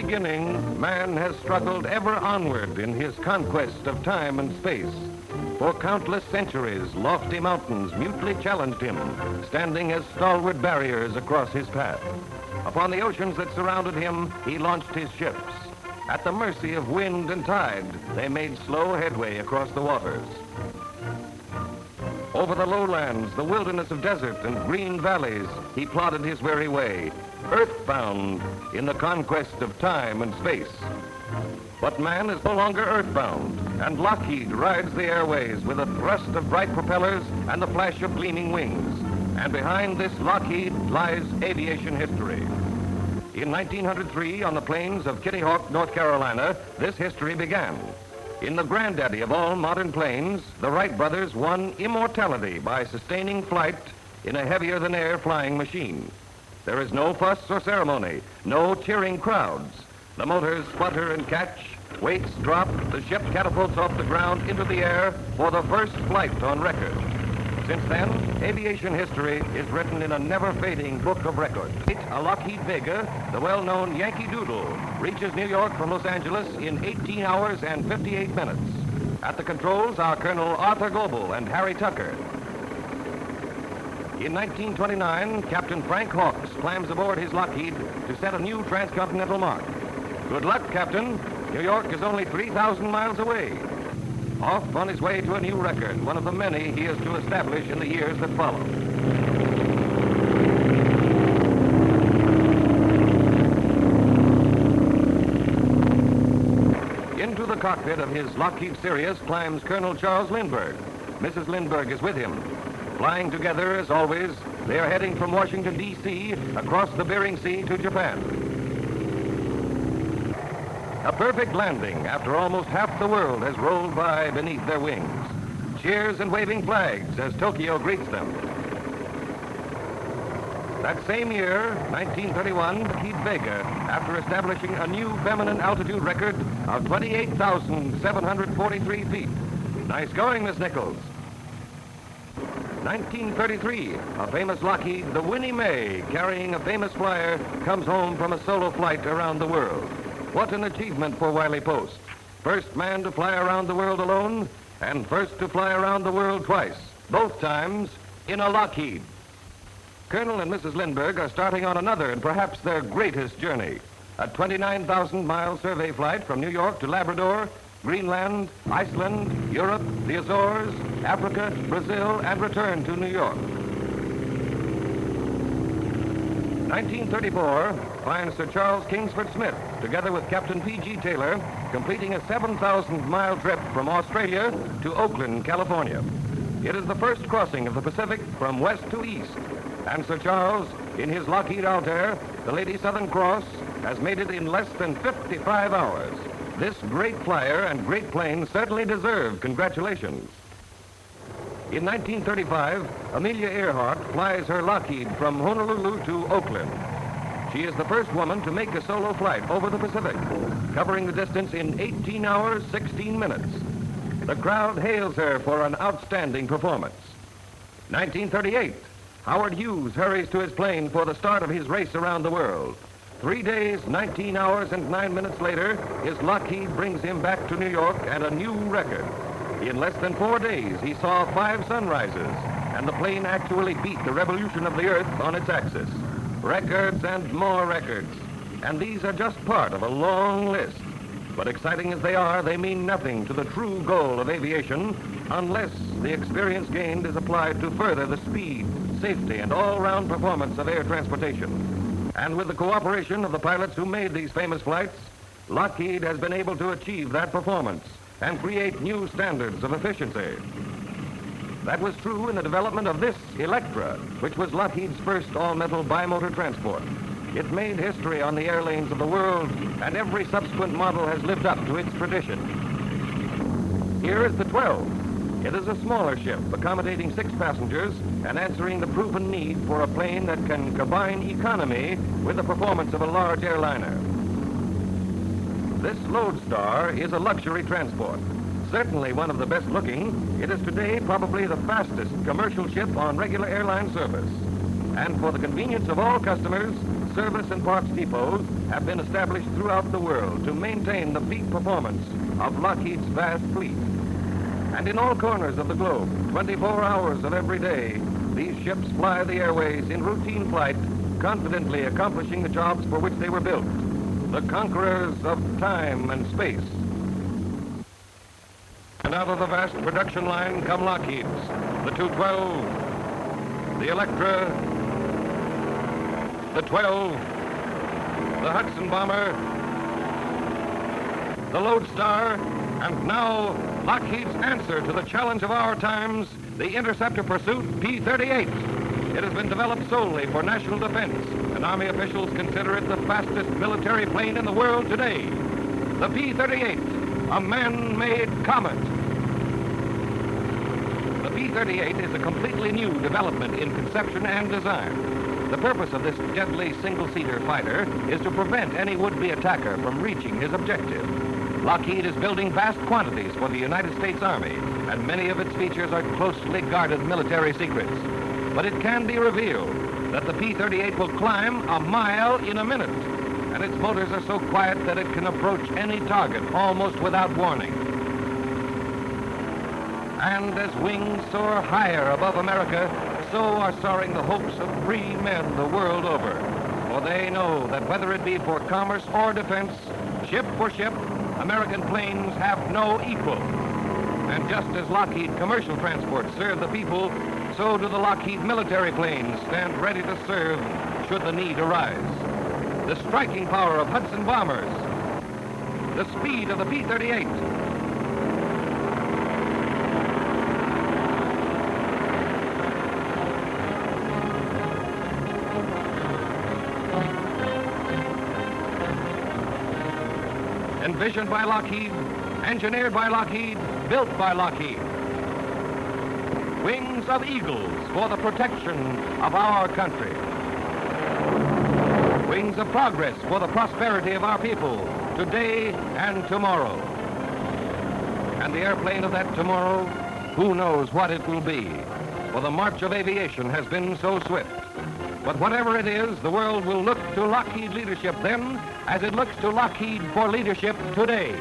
beginning, man has struggled ever onward in his conquest of time and space. For countless centuries, lofty mountains mutely challenged him, standing as stalwart barriers across his path. Upon the oceans that surrounded him, he launched his ships. At the mercy of wind and tide, they made slow headway across the waters. Over the lowlands, the wilderness of desert and green valleys, he plodded his weary way, earthbound in the conquest of time and space. But man is no longer earthbound, and Lockheed rides the airways with a thrust of bright propellers and the flash of gleaming wings. And behind this Lockheed lies aviation history. In 1903, on the plains of Kitty Hawk, North Carolina, this history began. In the granddaddy of all modern planes, the Wright brothers won immortality by sustaining flight in a heavier-than-air flying machine. There is no fuss or ceremony, no cheering crowds. The motors sputter and catch, weights drop, the ship catapults off the ground into the air for the first flight on record. Since then, aviation history is written in a never-fading book of records. A Lockheed Vega, the well-known Yankee Doodle, reaches New York from Los Angeles in 18 hours and 58 minutes. At the controls are Colonel Arthur Goebel and Harry Tucker. In 1929, Captain Frank Hawks climbs aboard his Lockheed to set a new transcontinental mark. Good luck, Captain. New York is only 3,000 miles away. Off on his way to a new record, one of the many he is to establish in the years that follow. Into the cockpit of his Lockheed Sirius climbs Colonel Charles Lindbergh. Mrs. Lindbergh is with him. Flying together, as always, they are heading from Washington, D.C., across the Bering Sea to Japan. A perfect landing after almost half the world has rolled by beneath their wings. Cheers and waving flags as Tokyo greets them. That same year, 1931, Lockheed Vega, after establishing a new feminine altitude record of 28,743 feet. Nice going, Miss Nichols. 1933, a famous Lockheed, the Winnie Mae, carrying a famous flyer, comes home from a solo flight around the world. What an achievement for Wiley Post. First man to fly around the world alone, and first to fly around the world twice, both times in a Lockheed. Colonel and Mrs. Lindbergh are starting on another and perhaps their greatest journey. A 29,000-mile survey flight from New York to Labrador, Greenland, Iceland, Europe, the Azores, Africa, Brazil, and return to New York. 1934 finds Sir Charles Kingsford Smith, together with Captain P.G. Taylor, completing a 7,000-mile trip from Australia to Oakland, California. It is the first crossing of the Pacific from west to east, and Sir Charles, in his Lockheed Altair, the Lady Southern Cross, has made it in less than 55 hours. This great flyer and great plane certainly deserve congratulations. In 1935, Amelia Earhart flies her Lockheed from Honolulu to Oakland. She is the first woman to make a solo flight over the Pacific, covering the distance in 18 hours, 16 minutes. The crowd hails her for an outstanding performance. 1938, Howard Hughes hurries to his plane for the start of his race around the world. 3 days, 19 hours, and 9 minutes later, his Lockheed brings him back to New York and a new record. In less than 4 days, he saw 5 sunrises, and the plane actually beat the revolution of the Earth on its axis. Records and more records. And these are just part of a long list. But exciting as they are, they mean nothing to the true goal of aviation unless the experience gained is applied to further the speed, safety, and all-round performance of air transportation. And with the cooperation of the pilots who made these famous flights, Lockheed has been able to achieve that performance and create new standards of efficiency. That was true in the development of this Electra, which was Lockheed's first all-metal bimotor transport. It made history on the air lanes of the world, and every subsequent model has lived up to its tradition. Here is the 12. It is a smaller ship, accommodating 6 passengers and answering the proven need for a plane that can combine economy with the performance of a large airliner. This Lodestar is a luxury transport. Certainly one of the best looking, it is today probably the fastest commercial ship on regular airline service. And for the convenience of all customers, service and parts depots have been established throughout the world to maintain the peak performance of Lockheed's vast fleet. And in all corners of the globe, 24 hours of every day, these ships fly the airways in routine flight, confidently accomplishing the jobs for which they were built, the conquerors of time and space. And out of the vast production line come Lockheed's, the 212, the Electra, the 12, the Hudson Bomber, the Lodestar, and now Lockheed's answer to the challenge of our times, the Interceptor Pursuit P38. It has been developed solely for national defense, and Army officials consider it the fastest military plane in the world today. The P38, a man-made comet. The P38 is a completely new development in conception and design. The purpose of this deadly single-seater fighter is to prevent any would-be attacker from reaching his objective. Lockheed is building vast quantities for the United States Army, and many of its features are closely guarded military secrets. But it can be revealed that the P-38 will climb a mile in a minute, and its motors are so quiet that it can approach any target almost without warning. And as wings soar higher above America, so are soaring the hopes of free men the world over. For they know that whether it be for commerce or defense, ship for ship, American planes have no equal. And just as Lockheed commercial transports serve the people, so do the Lockheed military planes stand ready to serve should the need arise. The striking power of Hudson bombers, the speed of the P-38, envisioned by Lockheed, engineered by Lockheed, built by Lockheed. Wings of eagles for the protection of our country. Wings of progress for the prosperity of our people, today and tomorrow. And the airplane of that tomorrow, who knows what it will be, for the march of aviation has been so swift. But whatever it is, the world will look to Lockheed leadership then as it looks to Lockheed for leadership today.